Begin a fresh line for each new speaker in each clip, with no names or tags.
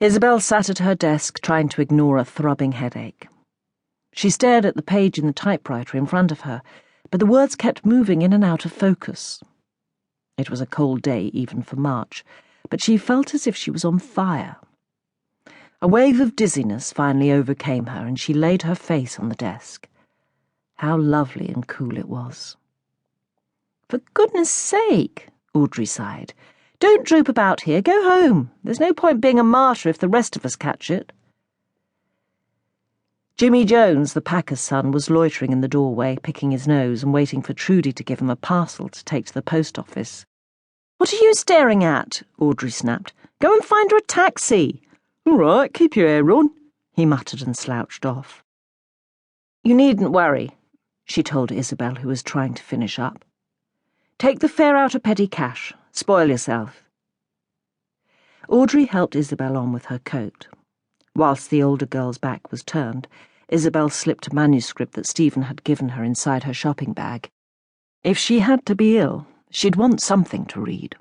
Isabel sat at her desk trying to ignore a throbbing headache. She stared at the page in the typewriter in front of her, but the words kept moving in and out of focus. It was a cold day, even for March, but she felt as if she was on fire. A wave of dizziness finally overcame her, and she laid her face on the desk. How lovely and cool it was. "For goodness sake," Audrey sighed. "Don't droop about here. Go home. There's no point being a martyr if the rest of us catch it." Jimmy Jones, the packer's son, was loitering in the doorway, picking his nose and waiting for Trudy to give him a parcel to take to the post office. "What are you staring at?" Audrey snapped. "Go and find her a taxi." "All right, keep your hair on," he muttered and slouched off. "You needn't worry," she told Isabel, who was trying to finish up. "Take the fare out of petty cash. Spoil yourself." Audrey helped Isabel on with her coat. Whilst the older girl's back was turned, Isabel slipped a manuscript that Stephen had given her inside her shopping bag. If she had to be ill, she'd want something to read.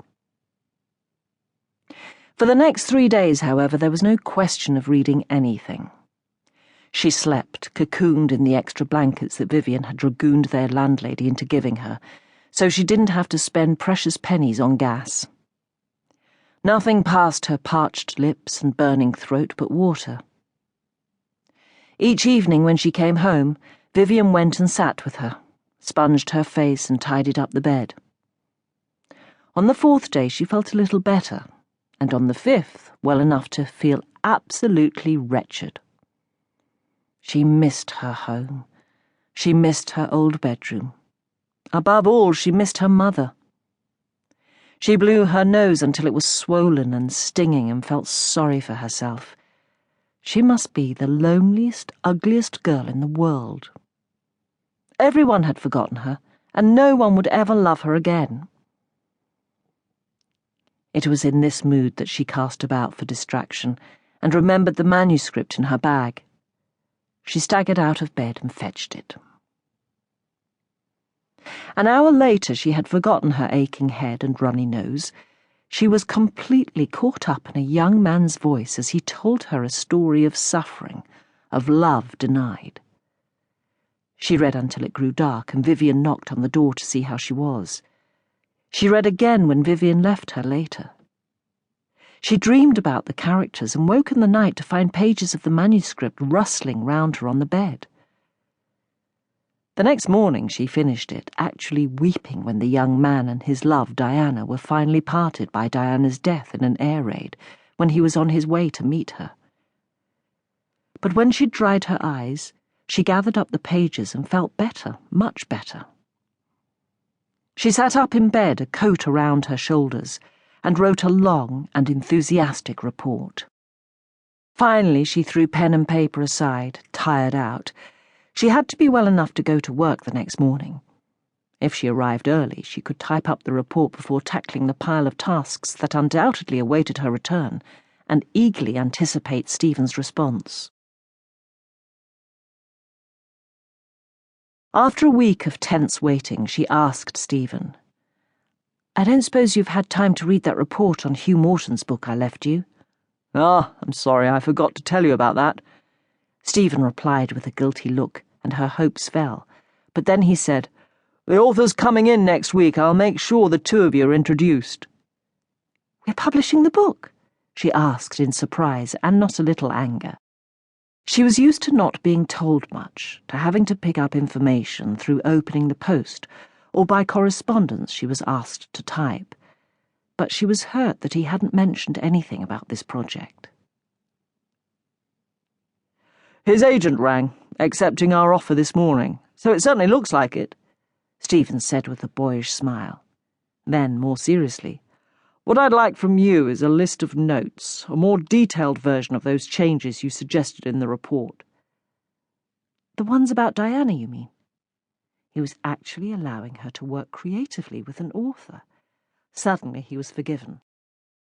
For the next 3 days, however, there was no question of reading anything. She slept, cocooned in the extra blankets that Vivian had dragooned their landlady into giving her, so she didn't have to spend precious pennies on gas. Nothing passed her parched lips and burning throat but water. Each evening when she came home, Vivian went and sat with her, sponged her face and tidied up the bed. On the 4th day she felt a little better, and on the 5th well enough to feel absolutely wretched. She missed her home. She missed her old bedroom. Above all, she missed her mother. She blew her nose until it was swollen and stinging and felt sorry for herself. She must be the loneliest, ugliest girl in the world. Everyone had forgotten her, and no one would ever love her again. It was in this mood that she cast about for distraction and remembered the manuscript in her bag. She staggered out of bed and fetched it. An hour later she had forgotten her aching head and runny nose. She was completely caught up in a young man's voice as he told her a story of suffering, of love denied. She read until it grew dark, and Vivian knocked on the door to see how she was. She read again when Vivian left her later. She dreamed about the characters and woke in the night to find pages of the manuscript rustling round her on the bed. The next morning she finished it, actually weeping when the young man and his love, Diana, were finally parted by Diana's death in an air raid when he was on his way to meet her. But when she'd dried her eyes, she gathered up the pages and felt better, much better. She sat up in bed, a coat around her shoulders, and wrote a long and enthusiastic report. Finally she threw pen and paper aside, tired out. She had to be well enough to go to work the next morning. If she arrived early, she could type up the report before tackling the pile of tasks that undoubtedly awaited her return, and eagerly anticipate Stephen's response. After a week of tense waiting, she asked Stephen, "I don't suppose you've had time to read that report on Hugh Morton's book I left you?"
"Ah, I'm sorry, I forgot to tell you about that,"
Stephen replied with a guilty look, and her hopes fell. But then he said,
"The author's coming in next week. I'll make sure the two of you are introduced."
"We're publishing the book?" she asked in surprise and not a little anger. She was used to not being told much, to having to pick up information through opening the post or by correspondence she was asked to type. But she was hurt that he hadn't mentioned anything about this project.
"His agent rang, accepting our offer this morning, so it certainly looks like it,"
Stephen said with a boyish smile. Then, more seriously,
"What I'd like from you is a list of notes, a more detailed version of those changes you suggested in the report."
"The ones about Diana, you mean?" He was actually allowing her to work creatively with an author. Suddenly he was forgiven.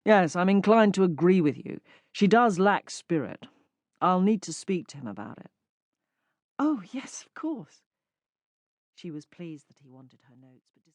"Yes, I'm inclined to agree with you. She does lack spirit. I'll need to speak to him about it."
"Oh, yes, of course." She was pleased that he wanted her notes, but